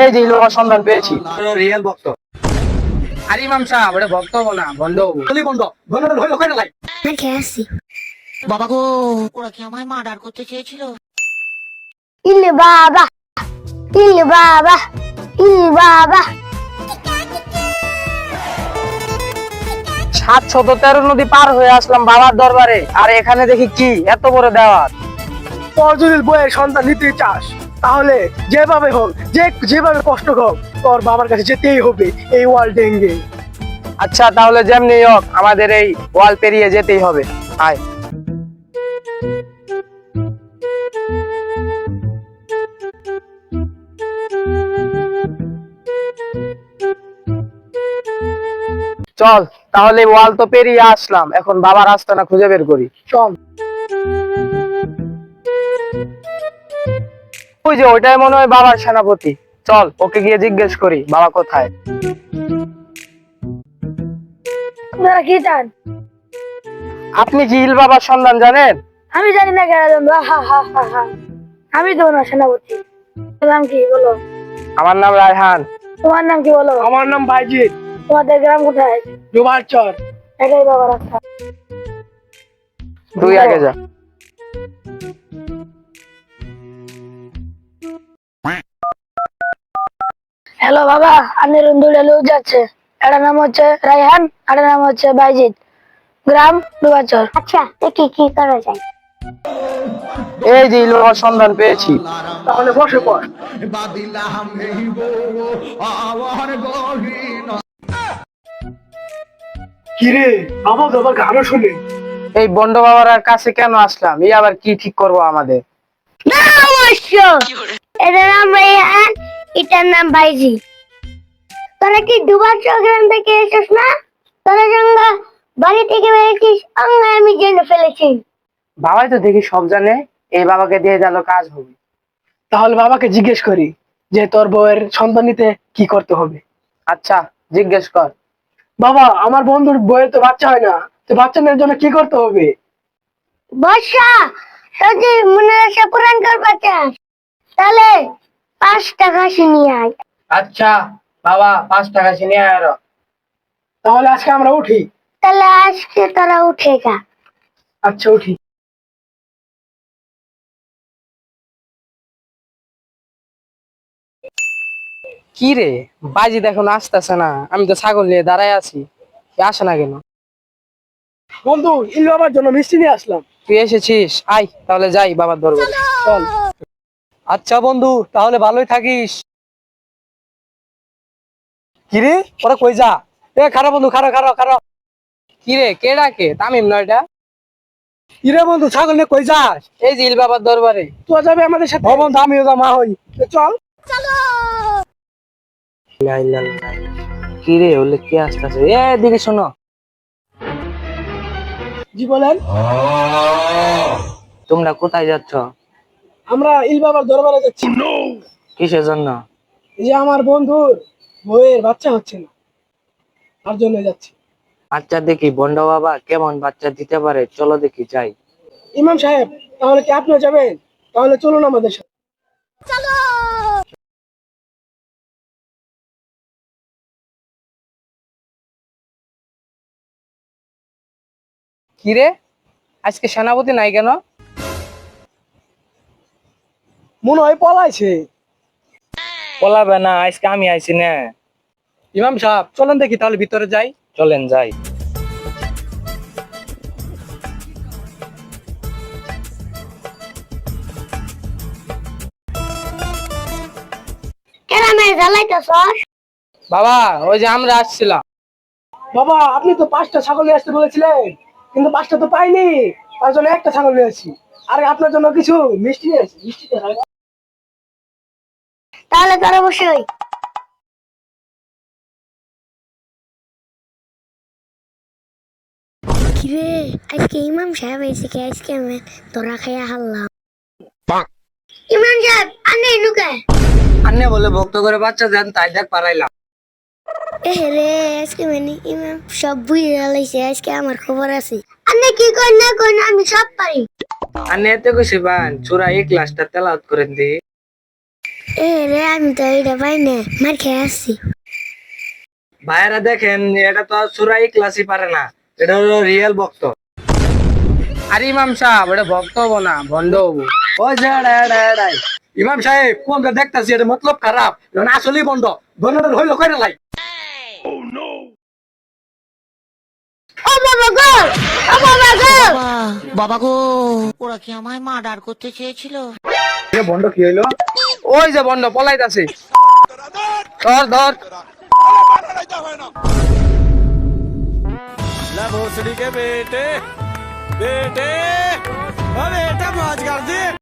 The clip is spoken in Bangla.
এই যে লোক সন্ধান পেয়েছি, রিয়েল ভক্ত। আর ইমাম সাহেব ওটা ভক্ত হবো না, বন্ধ হবো। বন্ধ বন্ধ হইলো কয়টা লাই বাবা গো, ওরা কি আমায় মার্ডার করতে চেয়েছিল? ইলে বাবা, ইলে বাবা, ইলে বাবা। 713 নদী পার হয়ে আসলাম বাবার দরবারে, আর এখানে দেখি কি এত বড় দেওয়াল। তোর যদি বইয়ের সন্তান নিতে চাস তাহলে যেভাবে হোক, যেভাবে কষ্ট হোক, তোর বাবার কাছে যেতেই হবে এই ওয়ার্ল্ড ডেঙ্গে। আচ্ছা তাহলে যেমনি হোক আমাদের এই ওয়াল পেরিয়ে যেতেই হবে। আয়। চল তাহলে ওয়াল তো পেরিয়ে আসলাম, এখন বাবার আস্তানা খুঁজে বের করি। চল। ওই যে ওইটাই মনে হয় বাবার সেনাপতি, চল ওকে গিয়ে জিজ্ঞেস করি বাবা কোথায়। আপনারা কি চান? আপনি কি ইল বাবার সন্ধান জানেন? আমি জানি না কেন জানবো? হা হা হা হা। আমি তো না সেনাপতি। তোমার নাম কি বলো? আমার নাম রায়হান। তোমার নাম কি বলো? আমার নাম বাইজিৎ। তোমাদের গ্রাম কোথায়? ডুবারচর। এটাই বাবা রাস্তা। তুই আগে যা। হ্যালো বাবা, আমি রুন্দুড়ে লোক যাচ্ছে। এটার নাম হচ্ছে রায়হান, এটার নাম হচ্ছে বাইজিৎ, গ্রাম ডুবাচর। আচ্ছা, কি কি করা যায়? এই যে ইল বাবার সন্ধান পেয়েছি। তাহলে বসে পড়। কিরে, আমার বাবা গানও শুনে। এই বন্ড বাবার কাছে কেন আসলাম? এই আবার কি ঠিক করবো আমাদের? না অবশ্য, এটার নাম রায়হান, এটার নাম বাইজিৎ। তোরা কি ডুবাচর গ্রাম থেকে এসেছিস না? তোরা জঙ্গা বাড়ি থেকে বেরিয়েছিস, আমি জেনে ফেলেছি। বাবাই তো দেখি সব জানে, এই বাবাকে দিয়ে দিল কাজ হবে। তাহলে বাবাকে জিজ্ঞেস করি যে তোর বউয়ের সন্তান নিতে কি করতে হবে। আচ্ছা জিজ্ঞেস কর। বাবা, আমার বন্ধুর বউয়ের তো বাচ্চা হয় না, তো বাচ্চা নেওয়ার জন্য কি করতে হবে? বর্ষা, যদি মনে রাখা পুরান করবা চাস তাহলে 5 টাকা নিয়ে আয়। আচ্ছা বাবা, 5 টাকা নিয়ে আয় আরো। তাহলে আজকে আমরা উঠি। তাহলে আজকে তারা উঠে গা। আচ্ছা উঠি। কি রে, বাজি দেখুন আসতেছে না, আমি তো ছাগল নিয়ে দাঁড়ায় আছি, কি আসে না কেন? বন্ধু, ইল বাবার জন্য মিষ্টি নিয়ে আসলাম। তুই এসেছিস, আয় তাহলে যাই বাবার দরবারে। চল। আচ্ছা বন্ধু, তাহলে ভালোই থাকিস। কিরে ওরা কই যা? এ খারাপ বন্ধু, খারাপ খারাপ খারাপ। কিরে কে ডাকে? তামিম নয় এটা? কিরে বন্ধু, ছাগল নিয়ে কই যাস? এই যে ইল বাবার দরবারে। তুই যাবে আমাদের সাথে? ও বন্ধু, আমিও যা, মা হই। তো চল। কিরে ওলে কে আসতেছে? এ দিকে শোনো। জি বলেন। তোমরা কোথায় যাচ্ছ? আমরা ইল বাবার দরবারে যাচ্ছি। কিসের জন্য? এই যে আমার বন্ধুর বউয়ের বাচ্চা হচ্ছে না, তার জন্য যাচ্ছি। আচ্ছা দেখি বন্ড বাবা কেমন বাচ্চা দিতে পারে, চলো দেখি যাই। ইমাম সাহেব, তাহলে কি আপনিও যাবেন? তাহলে চলুন আমাদের সাথে। কিরে আজকে সেনাপতি নাই কেন? মনে হয় পলাইছে। বলাবে না, আজকে আমি আইছি না। ইমাম সাহেব, চলেন দেখি তাহলে ভিতরে যাই। চলেন যাই। কেন মেয়ে জ্বালাইতেছস? বাবা ওই যে আমরা আসছিলাম। বাবা, আপনি তো 5টা ছাগল নিয়ে আসতে বলেছিলেন, কিন্তু 5টা তো পাইনি, তার জন্য একটা ছাগল নিয়েছি। আর আপনার জন্য কিছু মিষ্টি নিয়েছি। মিষ্টিটা খাবেন? তাহলে তোর অবশ্যই। কিরে, আজকে ইমাম সাহেব এসে কে? আজকে আমি তোরা খাইয়া হারলাম। ইমাম সাহেব আনে নুকে? আন্নে বলে ভক্ত করে বাচ্চা দেন, তাই দেখ পারাইলাম। এ রে, আজকে মানে ইমাম সব বুঝে জ্বালাইছে, আজকে আমার খবর আছে। আনে কি কই না কই না, আমি সব পারি। আন্নে এতে কইছে বান চূড়া এই ক্লাসটা তেলাওয়াত করেন দি। এ রে আমি তো এটা পাই না মার খেয়ে আসছি। ভাইয়েরা দেখেন, এটা তো সুরাই ক্লাসই পারে না, এটা হলো রিয়েল ভক্ত। আরে ইমাম সাহেব, এটা ভক্ত হবো না, ভণ্ড হবো। ওই যে এড়াই ইমাম সাহেব, কোনটা দেখতাছি এটা মতলব খারাপ, আসলেই বন্ধ। ভণ্ডটা হইলো কয়টা লাই? ও বাবা গো, ও বাবা গো। বাবা গো, ওরা কি আমায় মার্ডার করতে চেয়েছিল? বন্ধ কি হইলো? ওই যে বন্ধ পলাইতাছে, ধর ধর। भोसड़ी के बेटे बेटे अरे बेटा मौज कर दे।